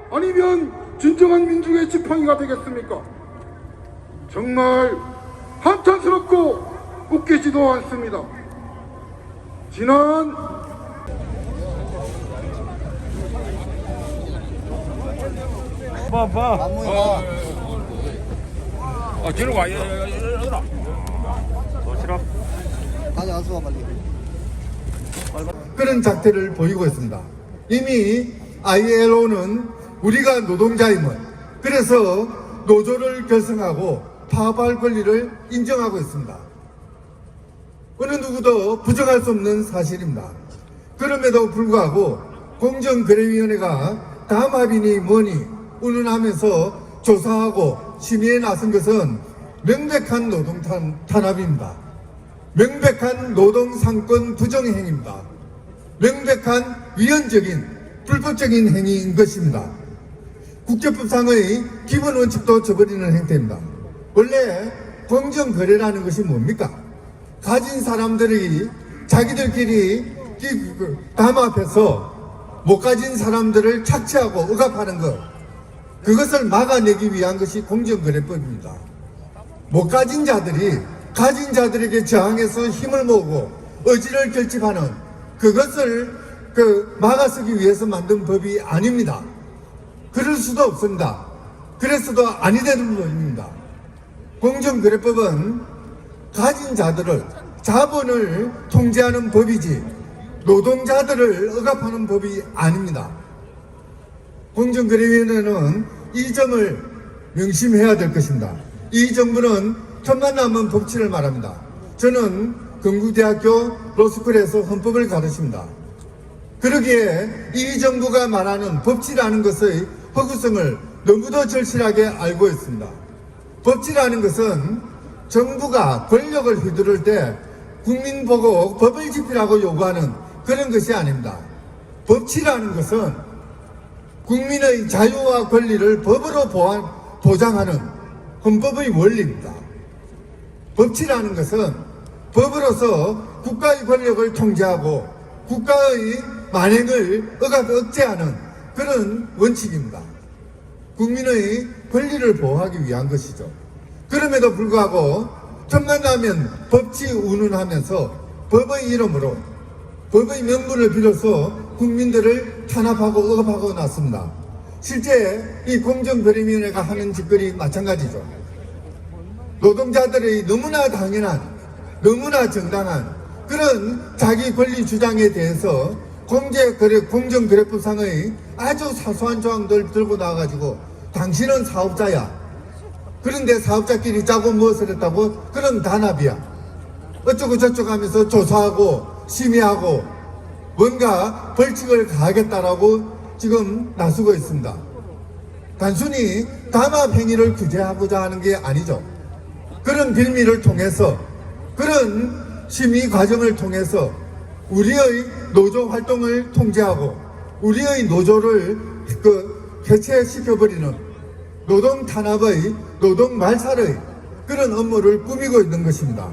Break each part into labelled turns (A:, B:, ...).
A: 아니면 진정한 민중의 지팡이가 되겠습니까? 정말 한탄스럽고 웃기지도 않습니다. 지난
B: 뒤로 와. 얘들아. 싫어.
C: 가져와서 빨리.
A: 그런 작태를 보이고 있습니다. 이미 ILO는 우리가 노동자임을, 그래서 노조를 결성하고 파업할 권리를 인정하고 있습니다. 어느 누구도 부정할 수 없는 사실입니다. 그럼에도 불구하고 공정거래위원회가 담합이니 뭐니 운운하면서 조사하고 심의에 나선 것은 명백한 노동 탄압입니다. 명백한 노동상권 부정행위입니다. 명백한 위헌적인 불법적인 행위인 것입니다. 국제법상의 기본 원칙도 저버리는 행태입니다. 원래 공정거래라는 것이 뭡니까? 가진 사람들이 자기들끼리 담합해서 못 가진 사람들을 착취하고 억압하는 것, 그것을 막아내기 위한 것이 공정거래법입니다. 못 가진 자들이 가진 자들에게 저항해서 힘을 모으고 의지를 결집하는 그것을 막아서기 위해서 만든 법이 아닙니다. 그럴 수도 없습니다. 그래서도 아니 되는 법입니다. 공정거래법은 가진 자들을, 자본을 통제하는 법이지 노동자들을 억압하는 법이 아닙니다. 공정거래위원회는 이 점을 명심해야 될 것입니다. 이 정부는 틈만 나면 법치를 말합니다. 저는 건국대학교 로스쿨에서 헌법을 가르칩니다. 그러기에 이 정부가 말하는 법치라는 것의 허구성을 너무도 절실하게 알고 있습니다. 법치라는 것은 정부가 권력을 휘두를 때 국민 보고 법을 지키라고 요구하는 그런 것이 아닙니다. 법치라는 것은 국민의 자유와 권리를 법으로 보장하는 헌법의 원리입니다. 법치라는 것은 법으로서 국가의 권력을 통제하고 국가의 만행을 억제하는 그런 원칙입니다. 국민의 권리를 보호하기 위한 것이죠. 그럼에도 불구하고 틈만 나면 법치 운운하면서 법의 이름으로 법의 명분을 빌어서 국민들을 탄압하고 억압하고 났습니다. 실제 이 공정거래위원회가 하는 짓거리 마찬가지죠. 노동자들의 너무나 당연한, 너무나 정당한 그런 자기 권리 주장에 대해서 공정거래법상의 아주 사소한 조항들 들고 나와가지고 당신은 사업자야. 그런데 사업자끼리 짜고 무엇을 했다고? 그런 단합이야. 어쩌고 저쩌고 하면서 조사하고 심의하고 뭔가 벌칙을 가하겠다라고 지금 나서고 있습니다. 단순히 담합 행위를 규제하고자 하는 게 아니죠. 그런 빌미를 통해서, 그런 심의 과정을 통해서 우리의 노조 활동을 통제하고 우리의 노조를 해체시켜버리는 노동 탄압의, 노동 말살의 그런 업무를 꾸미고 있는 것입니다.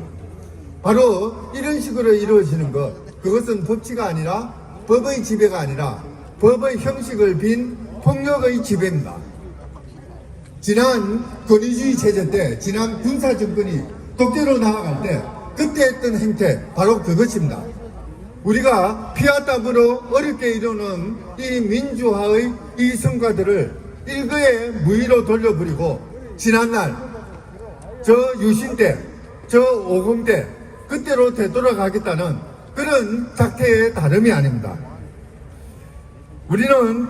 A: 바로 이런 식으로 이루어지는 것, 그것은 법치가 아니라 법의 지배가 아니라 법의 형식을 빈 폭력의 지배입니다. 지난 권위주의 체제 때, 지난 군사 정권이 독재로 나아갈 때 그때 했던 행태, 바로 그것입니다. 우리가 피와 땀으로 어렵게 이루는 이 민주화의 이 성과들을 일거에 무의로 돌려버리고 지난날 저 유신 때, 저 50 때 그때로 되돌아가겠다는 그런 작태의 다름이 아닙니다. 우리는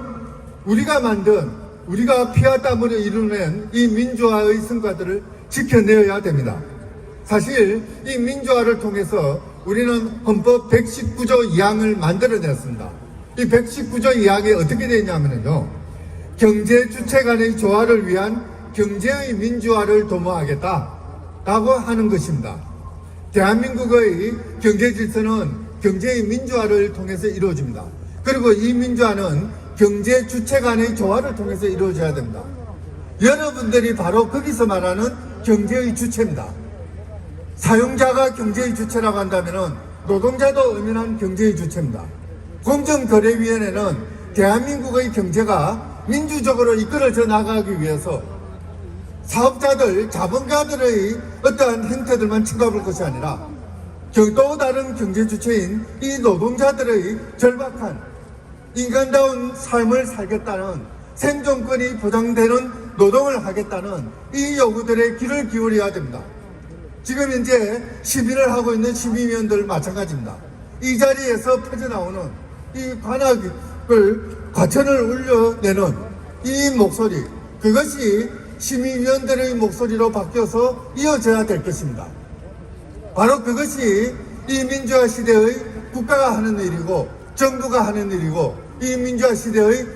A: 우리가 만든, 우리가 피와 땀으로 이루는 이 민주화의 성과들을 지켜내어야 됩니다. 사실 이 민주화를 통해서 우리는 헌법 119조 2항을 만들어냈습니다. 이 119조 2항이 어떻게 되냐면요, 경제 주체 간의 조화를 위한 경제의 민주화를 도모하겠다라고 하는 것입니다. 대한민국의 경제 질서는 경제의 민주화를 통해서 이루어집니다. 그리고 이 민주화는 경제 주체 간의 조화를 통해서 이루어져야 됩니다. 여러분들이 바로 거기서 말하는 경제의 주체입니다. 사용자가 경제의 주체라고 한다면 노동자도 엄연한 경제의 주체입니다. 공정거래위원회는 대한민국의 경제가 민주적으로 이끌어져 나가기 위해서 사업자들, 자본가들의 어떠한 행태들만 침범할 것이 아니라 또 다른 경제 주체인 이 노동자들의 절박한 인간다운 삶을 살겠다는 생존권이 보장되는 노동을 하겠다는 이 요구들의 귀를 기울여야 됩니다. 지금 현재 시민을 하고 있는 시민위원들 마찬가지입니다. 이 자리에서 퍼져나오는 이 관악을 과천을 울려내는 이 목소리, 그것이 시민위원들의 목소리로 바뀌어서 이어져야 될 것입니다. 바로 그것이 이 민주화 시대의 국가가 하는 일이고 정부가 하는 일이고 이 민주화 시대의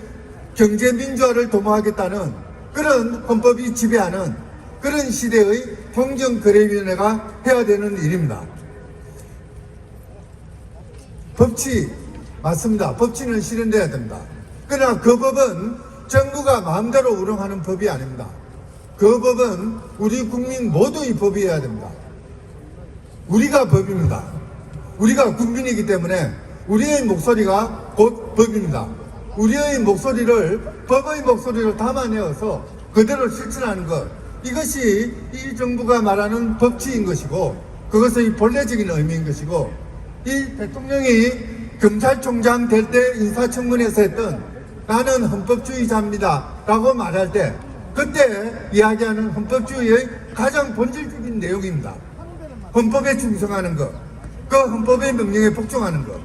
A: 경제 민주화를 도모하겠다는 그런 헌법이 지배하는 그런 시대의 공정거래위원회가 해야 되는 일입니다. 법치 맞습니다. 법치는 실현돼야 됩니다. 그러나 그 법은 정부가 마음대로 운영하는 법이 아닙니다. 그 법은 우리 국민 모두의 법이어야 됩니다. 우리가 법입니다. 우리가 국민이기 때문에 우리의 목소리가 곧 법입니다. 우리의 목소리를 법의 목소리로 담아내어서 그대로 실천하는 것, 이것이 이 정부가 말하는 법치인 것이고 그것의 본래적인 의미인 것이고 이 대통령이 검찰총장 될 때 인사청문회에서 했던 나는 헌법주의자입니다 라고 말할 때 그때 이야기하는 헌법주의의 가장 본질적인 내용입니다. 헌법에 충성하는 것, 그 헌법의 명령에 복종하는 것,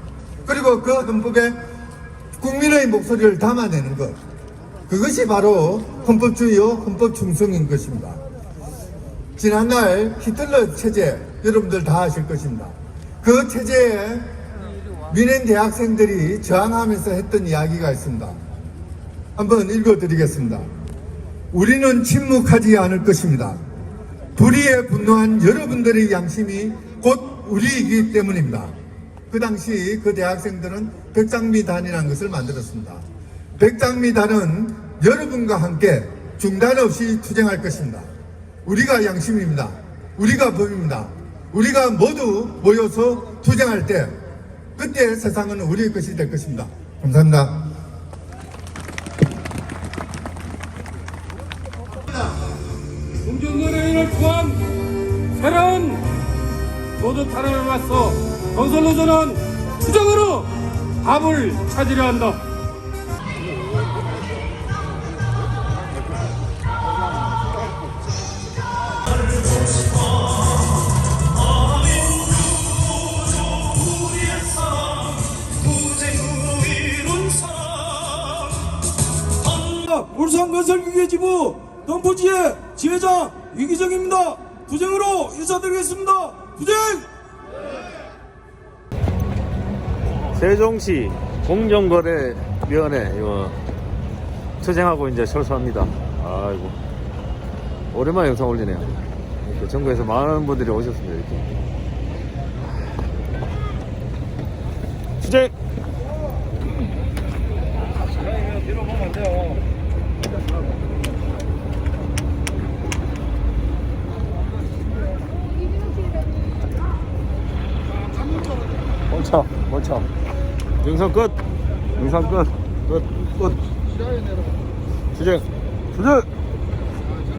A: 그리고 그 헌법에 국민의 목소리를 담아내는 것, 그것이 바로 헌법주의요 헌법 충성인 것입니다. 지난날 히틀러 체제 여러분들 다 아실 것입니다. 그 체제에 민행 대학생들이 저항하면서 했던 이야기가 있습니다. 한번 읽어드리겠습니다. 우리는 침묵하지 않을 것입니다. 불의에 분노한 여러분들의 양심이 곧 우리이기 때문입니다. 그 당시 그 대학생들은 백장미단이라는 것을 만들었습니다. 백장미단은 여러분과 함께 중단 없이 투쟁할 것입니다. 우리가 양심입니다. 우리가 법입니다. 우리가 모두 모여서 투쟁할 때 그때 세상은 우리의 것이 될 것입니다. 감사합니다.
B: 공정거래위를 포함 새로운 노조 탄압에 맞서 건설노조는 투쟁으로 답을 찾으려 한다.
D: 울산건설기계지부 덤포지회 지회장 이기정입니다. 투쟁으로 인사드리겠습니다. 투쟁!
E: 세종시 공정거래위원회 이거 투쟁하고 이제 철수합니다. 아이고 오랜만에 영상 올리네요. 이렇게 전국에서 많은 분들이 오셨습니다. 이렇게 투쟁! 멈춰. 영상 끝. 영상 끝. 끝. 투쟁.